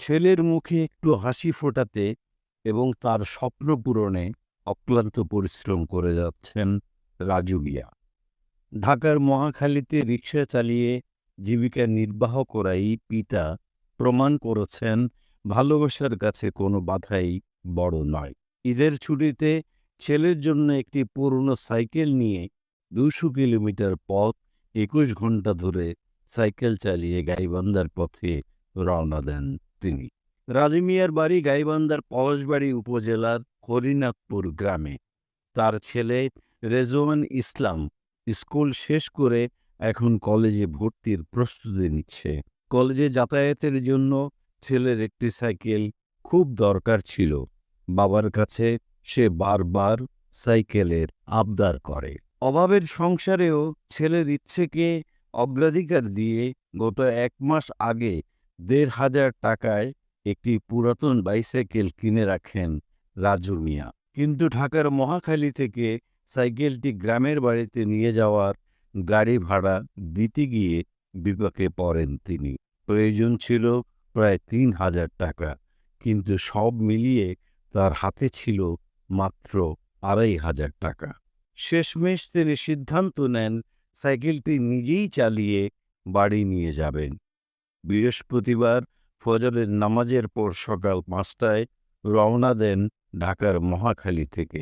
ছেলের মুখে একটু হাসি ফোটাতে এবং তার স্বপ্ন পূরণে অক্লান্ত পরিশ্রম করে যাচ্ছেন রাজু মিয়া। ঢাকার মহাখালীতে রিকশা চালিয়ে জীবিকা নির্বাহ করাই পিতা প্রমাণ করেছেন ভালোবাসার কাছে কোনো বাধাই বড় নয়। ঈদের ছুটিতে ছেলের জন্য একটি পুরনো সাইকেল নিয়ে ২০০ কিলোমিটার পথ ২১ ঘন্টা ধরে সাইকেল চালিয়ে গাইবান্ধার পথে রওনা দেন তিনি। রাজু মিয়ার বাড়ি গাইবান্ধার পলাশবাড়ী উপজেলার হরিনাথপুর গ্রামে। তার ছেলে রেজওয়ান ইসলাম স্কুল শেষ করে এখন কলেজে ভর্তির প্রস্তুতি নিচ্ছে। কলেজে যাতায়াতের জন্য ছেলের একটি সাইকেল খুব দরকার ছিল। বাবার কাছে সে বারবার সাইকেলের আবদার করে। অভাবের সংসারেও ছেলের ইচ্ছেকে অগ্রাধিকার দিয়ে গত ১ মাস আগে ১,৫০০ টাকায় একটি পুরাতন বাইসাইকেল কিনে রাখেন রাজু মিয়া। কিন্তু ঢাকার মহাখালী থেকে সাইকেলটি গ্রামের বাড়িতে নিয়ে যাওয়ার গাড়ি ভাড়া দিতে গিয়ে বিপাকে পড়েন তিনি। প্রয়োজন ছিল প্রায় ৩,০০০ টাকা, কিন্তু সব মিলিয়ে তার হাতে ছিল মাত্র ২,৫০০ টাকা। শেষমেশ তিনি সিদ্ধান্ত নেন সাইকেলটি নিজেই চালিয়ে বাড়ি নিয়ে যাবেন। বৃহস্পতিবার ফজরের নামাজের পর সকাল ৫টায় রওনা দেন ঢাকার মহাখালী থেকে।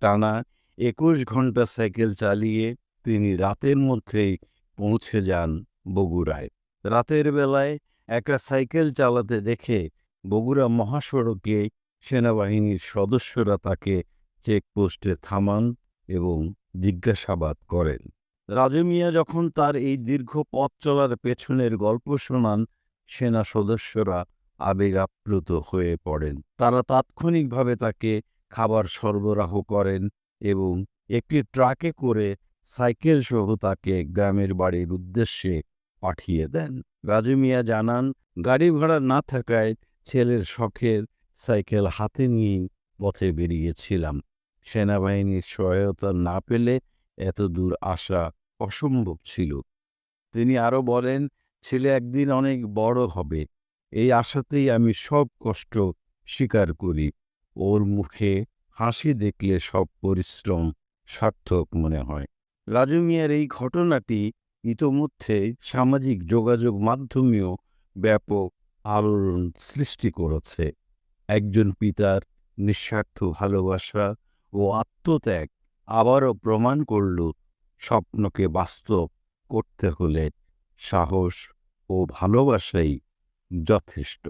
টানা ২১ ঘন্টা সাইকেল চালিয়ে তিনি রাতের মধ্যেই পৌঁছে যান বগুড়ায়। রাতের বেলায় একা সাইকেল চালাতে দেখে বগুড়া মহাসড়কে সেনাবাহিনীর সদস্যরা তাকে চেকপোস্টে থামান এবং জিজ্ঞাসাবাদ করেন। রাজু মিয়া যখন তার এই দীর্ঘ পথ চলার পেছনের গল্প শোনান, সেনা সদস্যরা আবেগ আপ্লুত হয়ে পড়েন। তারা তাৎক্ষণিকভাবে তাকে খাবার সরবরাহ করেন এবং একটি ট্রাকে করে সাইকেল সহ তাকে গ্রামের বাড়ির উদ্দেশ্যে পাঠিয়ে দেন। রাজু মিয়া জানান, গাড়ি ভাড়া না থাকায় ছেলের শখের সাইকেল হাতে নিয়েই পথে বেরিয়েছিলাম। সেনাবাহিনীর সহায়তা না পেলে এত দূর আসা অসম্ভব ছিল। তিনি আরও বলেন, ছেলে একদিন অনেক বড় হবে, এই আশাতেই আমি সব কষ্ট স্বীকার করি। ওর মুখে হাসি দেখলে সব পরিশ্রম সার্থক মনে হয়। রাজু মিয়ার এই ঘটনাটি ইতোমধ্যে সামাজিক যোগাযোগ মাধ্যমেও ব্যাপক আলোড়ন সৃষ্টি করেছে। একজন পিতার নিঃস্বার্থ ভালোবাসা ও আত্মত্যাগ আবারও প্রমাণ করল, স্বপ্নকে বাস্তব করতে হলে সাহস ও ভালোবাসাই যথেষ্ট।